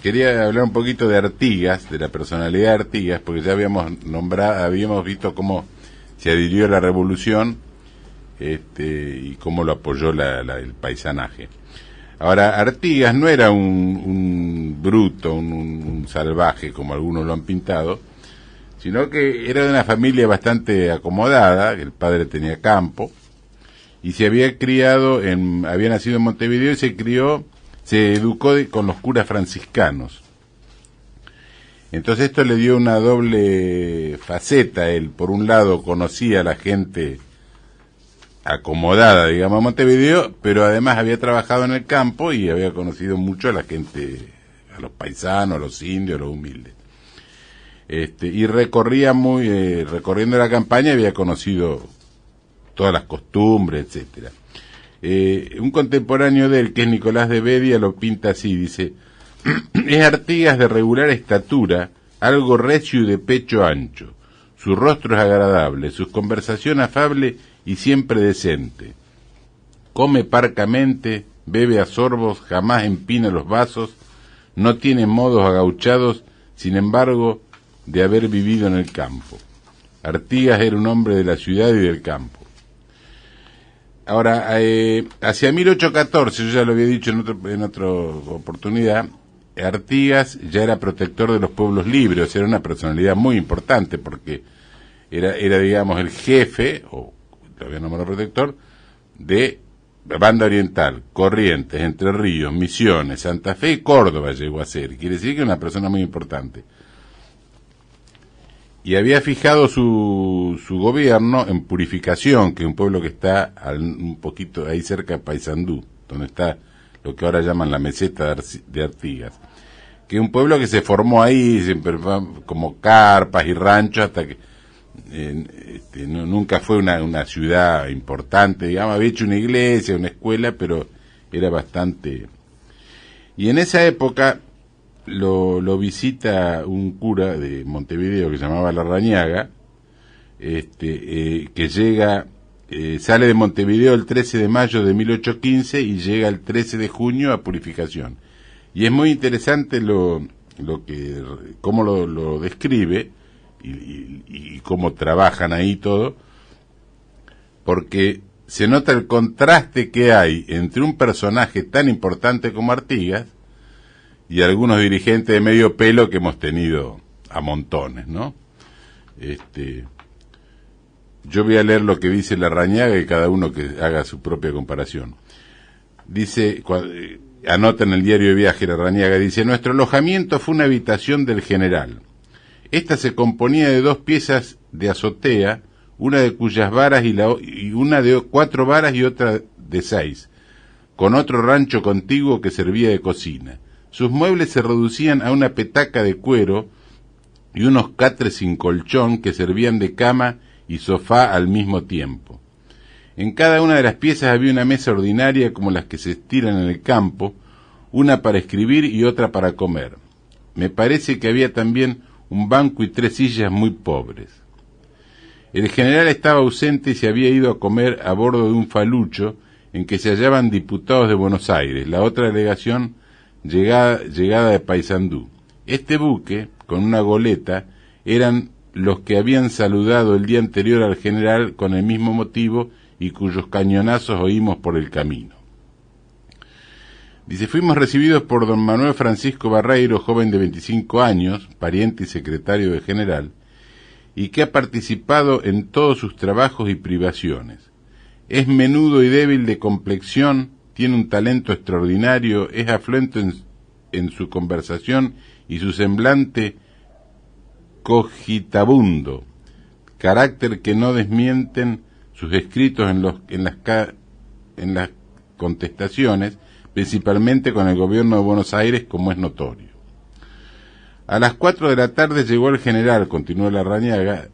Quería hablar un poquito de Artigas, de la personalidad de Artigas, porque ya habíamos visto cómo se adhirió a la revolución, y cómo lo apoyó el paisanaje. Ahora, Artigas no era un bruto, un salvaje, como algunos lo han pintado, sino que era de una familia bastante acomodada, que el padre tenía campo, y había nacido en Montevideo y se educó con los curas franciscanos. Entonces esto le dio una doble faceta. Él, por un lado, conocía a la gente acomodada, digamos, a Montevideo, pero además había trabajado en el campo y había conocido mucho a la gente, a los paisanos, a los indios, a los humildes. Y recorriendo la campaña había conocido todas las costumbres, etcétera. Un contemporáneo de él, que es Nicolás de Bedia, lo pinta así, dice: es Artigas de regular estatura, algo recio y de pecho ancho. Su rostro es agradable, su conversación afable y siempre decente. Come parcamente, bebe a sorbos, jamás empina los vasos, no tiene modos agauchados, sin embargo, de haber vivido en el campo. Artigas era un hombre de la ciudad y del campo. Ahora, hacia 1814, yo ya lo había dicho en otra oportunidad, Artigas ya era protector de los pueblos libres, o sea, era una personalidad muy importante, porque era digamos, el jefe, o todavía nombrado protector, de la Banda Oriental, Corrientes, Entre Ríos, Misiones, Santa Fe y Córdoba llegó a ser. Quiere decir que era una persona muy importante. Y había fijado su gobierno en Purificación, que es un pueblo que está un poquito ahí cerca de Paysandú, donde está lo que ahora llaman la meseta de Artigas, que es un pueblo que se formó ahí, siempre como carpas y ranchos, hasta que nunca fue una ciudad importante, digamos. Había hecho una iglesia, una escuela, pero era bastante. Y en esa época lo visita un cura de Montevideo que se llamaba Larrañaga, que sale de Montevideo el 13 de mayo de 1815 y llega el 13 de junio a Purificación. Y es muy interesante cómo lo describe y cómo trabajan ahí todo, porque se nota el contraste que hay entre un personaje tan importante como Artigas y algunos dirigentes de medio pelo que hemos tenido a montones, ¿no? Yo voy a leer lo que dice Larrañaga y cada uno que haga su propia comparación. Dice, anota en el diario de viaje Larrañaga, dice: nuestro alojamiento fue una habitación del general. Esta se componía de 2 piezas de azotea, una de cuyas varas y una de 4 varas y otra de 6, con otro rancho contiguo que servía de cocina. Sus muebles se reducían a una petaca de cuero y unos catres sin colchón que servían de cama y sofá al mismo tiempo. En cada una de las piezas había una mesa ordinaria como las que se estiran en el campo, una para escribir y otra para comer. Me parece que había también un banco y 3 sillas muy pobres. El general estaba ausente y se había ido a comer a bordo de un falucho en que se hallaban diputados de Buenos Aires, la otra delegación llegada de Paysandú. Este buque, con una goleta, eran los que habían saludado el día anterior al general con el mismo motivo y cuyos cañonazos oímos por el camino. Dice: fuimos recibidos por don Manuel Francisco Barreiro, joven de 25 años, pariente y secretario del general, y que ha participado en todos sus trabajos y privaciones. Es menudo y débil de complexión, tiene un talento extraordinario, es afluente en su conversación y su semblante cogitabundo, carácter que no desmienten sus escritos en las contestaciones, principalmente con el gobierno de Buenos Aires, como es notorio. A las 4 de la tarde llegó el general, continuó Larrañaga,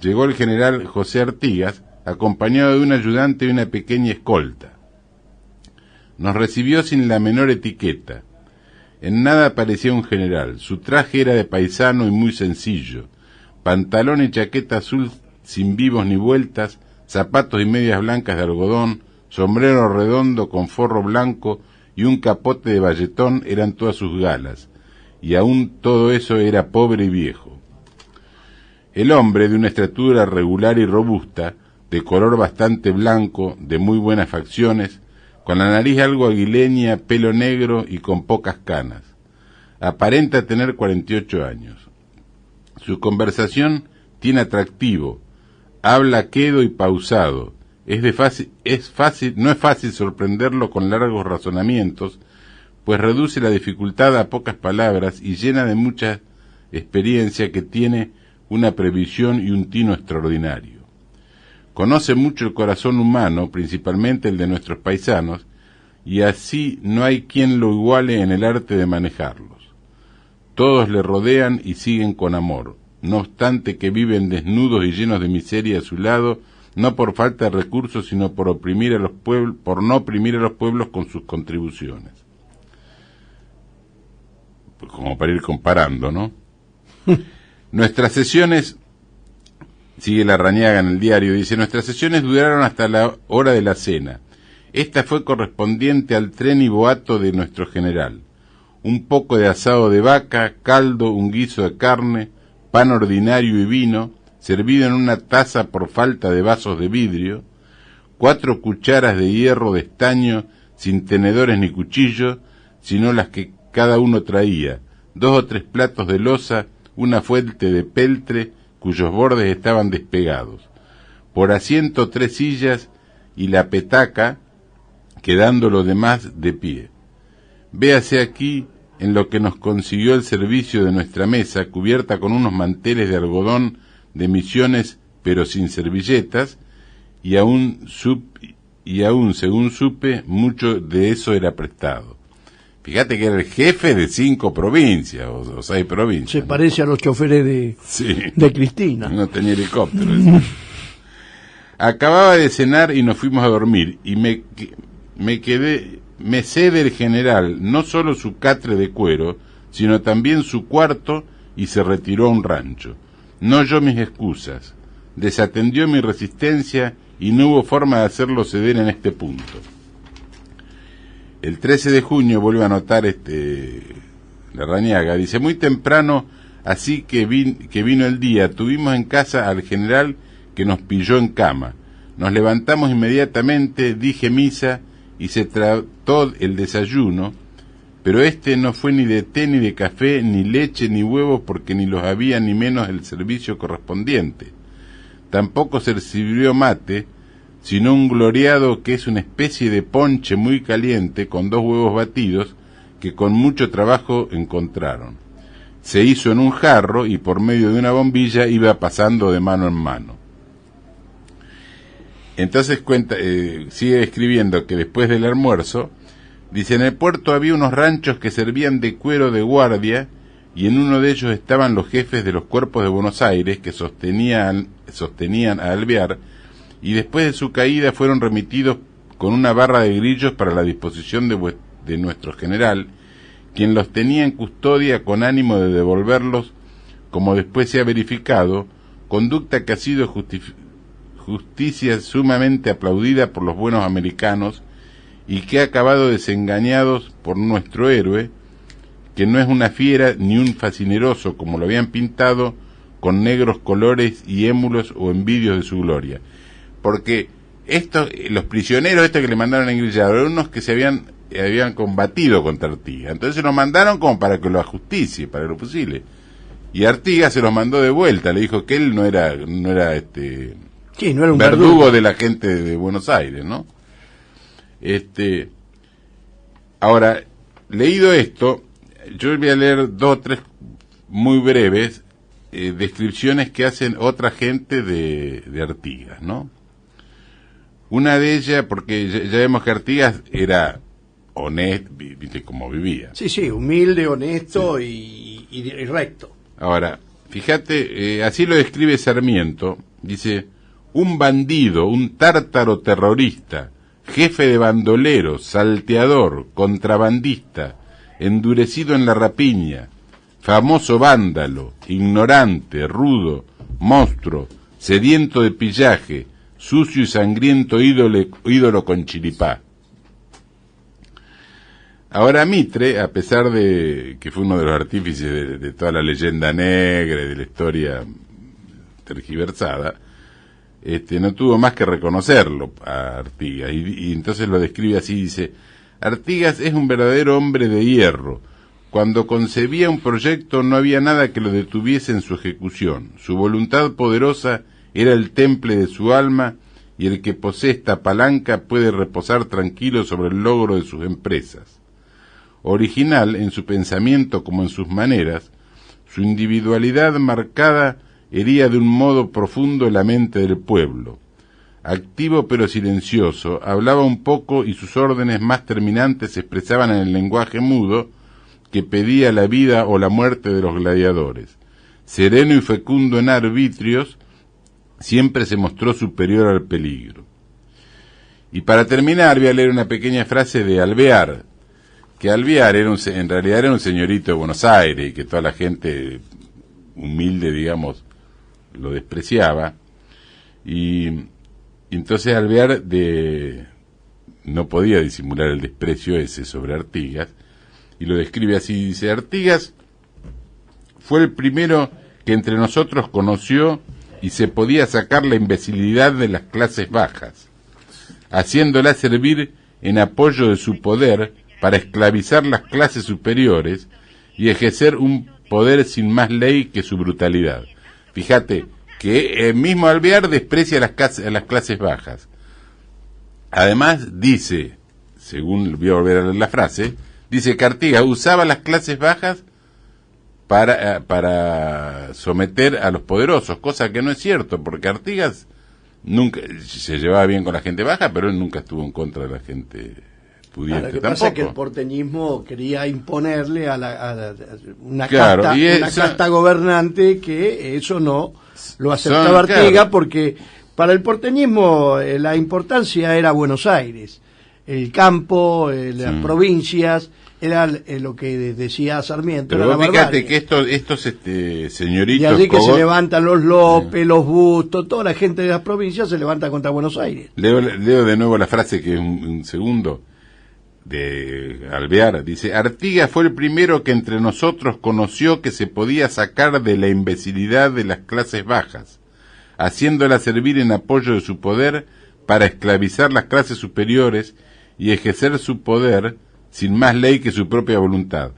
llegó el general José Artigas, acompañado de un ayudante y una pequeña escolta. Nos recibió sin la menor etiqueta. En nada parecía un general. Su traje era de paisano y muy sencillo. Pantalón y chaqueta azul sin vivos ni vueltas, zapatos y medias blancas de algodón, sombrero redondo con forro blanco y un capote de bayetón eran todas sus galas, y aún todo eso era pobre y viejo. El hombre, de una estatura regular y robusta, de color bastante blanco, de muy buenas facciones, con la nariz algo aguileña, pelo negro y con pocas canas. Aparenta tener 48 años. Su conversación tiene atractivo, habla quedo y pausado. No es fácil sorprenderlo con largos razonamientos, pues reduce la dificultad a pocas palabras y llena de mucha experiencia que tiene una previsión y un tino extraordinario. Conoce mucho el corazón humano, principalmente el de nuestros paisanos, y así no hay quien lo iguale en el arte de manejarlos. Todos le rodean y siguen con amor, no obstante que viven desnudos y llenos de miseria a su lado, no por falta de recursos, sino por no oprimir a los pueblos con sus contribuciones. Pues como para ir comparando, ¿no? Nuestras sesiones, sigue Larrañaga en el diario, dice, nuestras sesiones duraron hasta la hora de la cena. Esta fue correspondiente al tren y boato de nuestro general. Un poco de asado de vaca, caldo, un guiso de carne, pan ordinario y vino, servido en una taza por falta de vasos de vidrio, 4 cucharas de hierro de estaño, sin tenedores ni cuchillos, sino las que cada uno traía, 2 o 3 platos de loza, una fuente de peltre, cuyos bordes estaban despegados. Por asiento 3 sillas y la petaca, quedando lo demás de pie. Véase aquí en lo que nos consiguió el servicio de nuestra mesa, cubierta con unos manteles de algodón de Misiones, pero sin servilletas, y aún según supe, mucho de eso era prestado. Fíjate que era el jefe de 5 provincias, o 6 provincias. Se parece a los choferes de Cristina. No tenía helicóptero. Acababa de cenar y nos fuimos a dormir, y me cede el general no solo su catre de cuero, sino también su cuarto, y se retiró a un rancho. No oyó mis excusas, desatendió mi resistencia y no hubo forma de hacerlo ceder en este punto. El 13 de junio vuelve a anotar Larrañaga, dice, muy temprano, así que vino el día, tuvimos en casa al general que nos pilló en cama. Nos levantamos inmediatamente, dije misa y se trató el desayuno, pero no fue ni de té, ni de café, ni leche, ni huevos, porque ni los había, ni menos el servicio correspondiente. Tampoco se sirvió mate, sino un gloriado que es una especie de ponche muy caliente con 2 huevos batidos que con mucho trabajo encontraron. Se hizo en un jarro y por medio de una bombilla iba pasando de mano en mano. Entonces sigue escribiendo que después del almuerzo, dice, en el puerto había unos ranchos que servían de cuero de guardia y en uno de ellos estaban los jefes de los cuerpos de Buenos Aires que sostenían a Alvear, y después de su caída fueron remitidos con una barra de grillos para la disposición de nuestro general, quien los tenía en custodia con ánimo de devolverlos, como después se ha verificado, conducta que ha sido justicia sumamente aplaudida por los buenos americanos y que ha acabado desengañados por nuestro héroe, que no es una fiera ni un fascineroso como lo habían pintado con negros colores y émulos o envidios de su gloria. Porque los prisioneros que le mandaron a engrillar eran unos que se habían combatido contra Artigas, entonces los mandaron como para que lo ajusticie, para que lo fusile, y Artigas se los mandó de vuelta, le dijo que él no era no era un verdugo de la gente de Buenos Aires, ¿no? Ahora, leído esto, yo voy a leer 2 o 3 muy breves descripciones que hacen otra gente de Artigas, ¿no? Una de ellas, porque ya vemos que Artigas era honesto, viste cómo vivía. Sí, humilde, honesto, sí. y recto. Ahora, fíjate, así lo describe Sarmiento, dice, un bandido, un tártaro terrorista, jefe de bandoleros, salteador, contrabandista, endurecido en la rapiña, famoso vándalo, ignorante, rudo, monstruo, sediento de pillaje, sucio y sangriento ídolo con chiripá. Ahora Mitre, a pesar de que fue uno de los artífices de toda la leyenda negra y de la historia tergiversada, no tuvo más que reconocerlo a Artigas, y entonces lo describe así, dice: Artigas es un verdadero hombre de hierro. Cuando concebía un proyecto no había nada que lo detuviese en su ejecución. Su voluntad poderosa era el temple de su alma, y el que posee esta palanca puede reposar tranquilo sobre el logro de sus empresas. Original en su pensamiento como en sus maneras, su individualidad marcada hería de un modo profundo la mente del pueblo. Activo pero silencioso, hablaba un poco y sus órdenes más terminantes se expresaban en el lenguaje mudo que pedía la vida o la muerte de los gladiadores. Sereno y fecundo en arbitrios, siempre se mostró superior al peligro. Y para terminar voy a leer una pequeña frase de Alvear, que Alvear en realidad era un señorito de Buenos Aires y que toda la gente humilde, digamos, lo despreciaba, y entonces Alvear no podía disimular el desprecio ese sobre Artigas, y lo describe así, dice: Artigas fue el primero que entre nosotros conoció y se podía sacar la imbecilidad de las clases bajas, haciéndola servir en apoyo de su poder para esclavizar las clases superiores y ejercer un poder sin más ley que su brutalidad. Fíjate que el mismo Alvear desprecia a las clases bajas. Además dice, según voy a volver a leer la frase, dice que Artigas usaba las clases bajas para someter a los poderosos, cosa que no es cierto, porque Artigas nunca se llevaba bien con la gente baja, pero él nunca estuvo en contra de la gente pudiente. Lo que tampoco. pasa es que el porteñismo quería imponerle a una claro, casta gobernante, que eso no lo aceptaba Artigas, claro, porque para el porteñismo la importancia era Buenos Aires, el campo, las provincias, era lo que decía Sarmiento. Pero vos fíjate que estos señoritos... Y allí que se levantan los López, los Bustos, toda la gente de las provincias se levanta contra Buenos Aires. Leo de nuevo la frase, que es un segundo, de Alvear. Dice: Artigas fue el primero que entre nosotros conoció que se podía sacar de la imbecilidad de las clases bajas, haciéndola servir en apoyo de su poder para esclavizar las clases superiores y ejercer su poder sin más ley que su propia voluntad.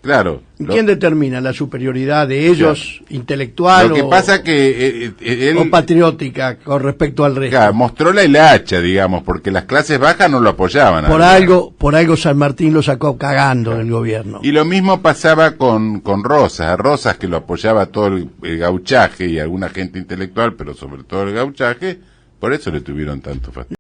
Claro. ¿Quién determina la superioridad de ellos, claro, intelectual lo que pasa que él, o patriótica con respecto al resto? Claro, mostró la hilacha, digamos, porque las clases bajas no lo apoyaban. Por algo San Martín lo sacó cagando del gobierno. Y lo mismo pasaba con Rosas, a Rosas, que lo apoyaba todo el gauchaje y alguna gente intelectual, pero sobre todo el gauchaje, por eso le tuvieron tanto fastidio.